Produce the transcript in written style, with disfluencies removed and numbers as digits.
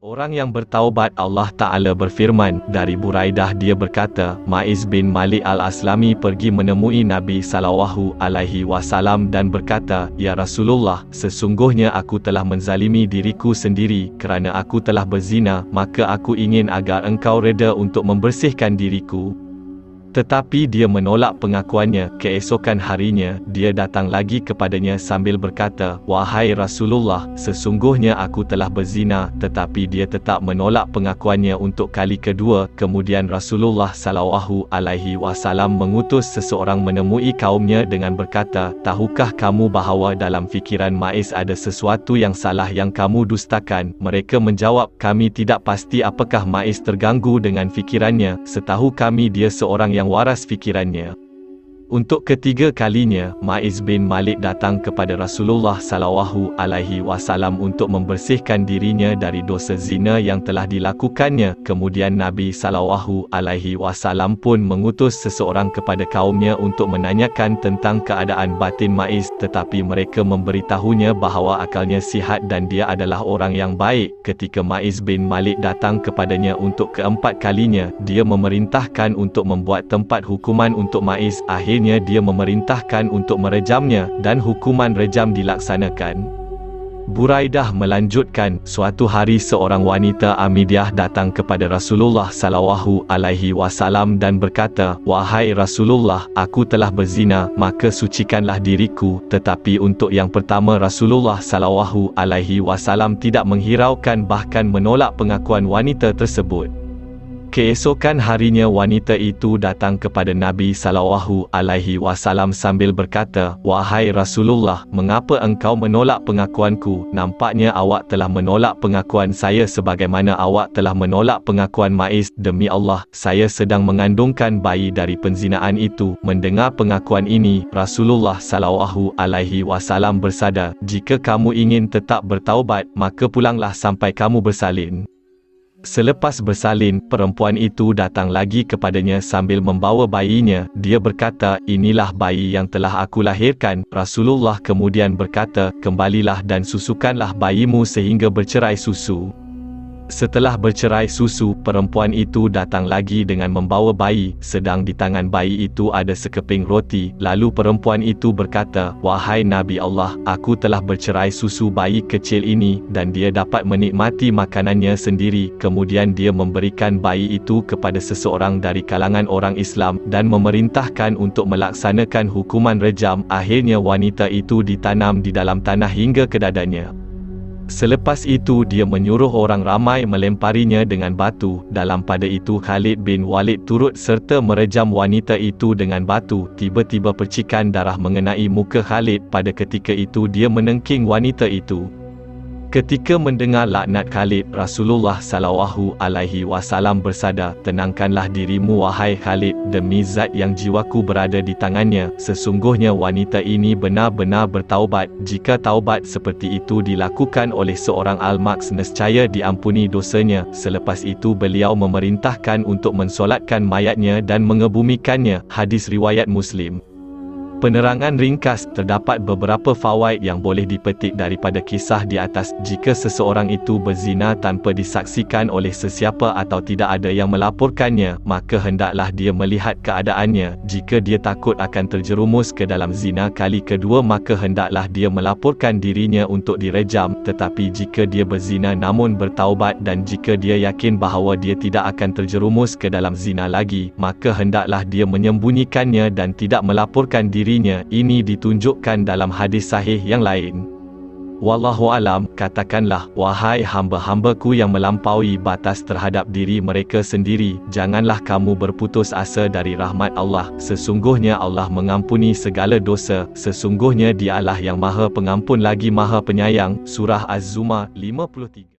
Orang yang bertaubat. Allah Ta'ala berfirman, dari Buraidah dia berkata, Ma'iz bin Malik al-Aslami pergi menemui Nabi SAW dan berkata, Ya Rasulullah, sesungguhnya aku telah menzalimi diriku sendiri kerana aku telah berzina, maka aku ingin agar engkau reda untuk membersihkan diriku. Tetapi dia menolak pengakuannya. Keesokan harinya, dia datang lagi kepadanya sambil berkata, Wahai Rasulullah, sesungguhnya aku telah berzina, tetapi dia tetap menolak pengakuannya untuk kali kedua. Kemudian Rasulullah SAW mengutus seseorang menemui kaumnya dengan berkata, Tahukah kamu bahawa dalam fikiran Ma'iz ada sesuatu yang salah yang kamu dustakan? Mereka menjawab, kami tidak pasti apakah Ma'iz terganggu dengan fikirannya. Setahu kami dia seorang yang waras fikirannya. Untuk ketiga kalinya, Ma'iz bin Malik datang kepada Rasulullah SAW untuk membersihkan dirinya dari dosa zina yang telah dilakukannya. Kemudian Nabi SAW pun mengutus seseorang kepada kaumnya untuk menanyakan tentang keadaan batin Ma'iz, tetapi mereka memberitahunya bahawa akalnya sihat dan dia adalah orang yang baik. Ketika Ma'iz bin Malik datang kepadanya untuk keempat kalinya, dia memerintahkan untuk membuat tempat hukuman untuk Ma'iz. Akhirnya dia memerintahkan untuk merejamnya, dan hukuman rejam dilaksanakan. Buraidah melanjutkan, suatu hari seorang wanita Amidyah datang kepada Rasulullah SAW dan berkata, Wahai Rasulullah, aku telah berzina, maka sucikanlah diriku. Tetapi untuk yang pertama Rasulullah SAW tidak menghiraukan bahkan menolak pengakuan wanita tersebut. Keesokan harinya wanita itu datang kepada Nabi SAW sambil berkata, Wahai Rasulullah, mengapa engkau menolak pengakuanku? Nampaknya awak telah menolak pengakuan saya sebagaimana awak telah menolak pengakuan Ma'iz. Demi Allah, saya sedang mengandungkan bayi dari penzinaan itu. Mendengar pengakuan ini, Rasulullah SAW bersabda, jika kamu ingin tetap bertaubat, maka pulanglah sampai kamu bersalin. Selepas bersalin, perempuan itu datang lagi kepadanya sambil membawa bayinya. Dia berkata, inilah bayi yang telah aku lahirkan. Rasulullah kemudian berkata, kembalilah dan susukanlah bayimu sehingga bercerai susu. Setelah bercerai susu, perempuan itu datang lagi dengan membawa bayi, sedang di tangan bayi itu ada sekeping roti. Lalu perempuan itu berkata, Wahai Nabi Allah, aku telah bercerai susu bayi kecil ini, dan dia dapat menikmati makanannya sendiri. Kemudian dia memberikan bayi itu kepada seseorang dari kalangan orang Islam, dan memerintahkan untuk melaksanakan hukuman rejam. Akhirnya wanita itu ditanam di dalam tanah hingga ke dadanya. Selepas itu dia menyuruh orang ramai melemparinya dengan batu. Dalam pada itu Khalid bin Walid turut serta merejam wanita itu dengan batu. Tiba-tiba percikan darah mengenai muka Khalid. Pada ketika itu dia menengking wanita itu. Ketika mendengar laknat Khalid, Rasulullah SAW bersabda, tenangkanlah dirimu wahai Khalid, demi zat yang jiwaku berada di tangannya, sesungguhnya wanita ini benar-benar bertaubat. Jika taubat seperti itu dilakukan oleh seorang al-maks, nescaya diampuni dosanya. Selepas itu beliau memerintahkan untuk mensolatkan mayatnya dan mengebumikannya. Hadis riwayat Muslim. Penerangan ringkas, terdapat beberapa fawaid yang boleh dipetik daripada kisah di atas. Jika seseorang itu berzina tanpa disaksikan oleh sesiapa atau tidak ada yang melaporkannya, maka hendaklah dia melihat keadaannya. Jika dia takut akan terjerumus ke dalam zina kali kedua, maka hendaklah dia melaporkan dirinya untuk direjam. Tetapi jika dia berzina namun bertaubat, dan jika dia yakin bahawa dia tidak akan terjerumus ke dalam zina lagi, maka hendaklah dia menyembunyikannya dan tidak melaporkan dirinya. Ini ditunjukkan dalam hadis sahih yang lain. Wallahu alam, katakanlah, wahai hamba-hambaku yang melampaui batas terhadap diri mereka sendiri, janganlah kamu berputus asa dari rahmat Allah. Sesungguhnya Allah mengampuni segala dosa. Sesungguhnya Dialah yang Maha Pengampun lagi Maha Penyayang. Surah Az-Zumar 53.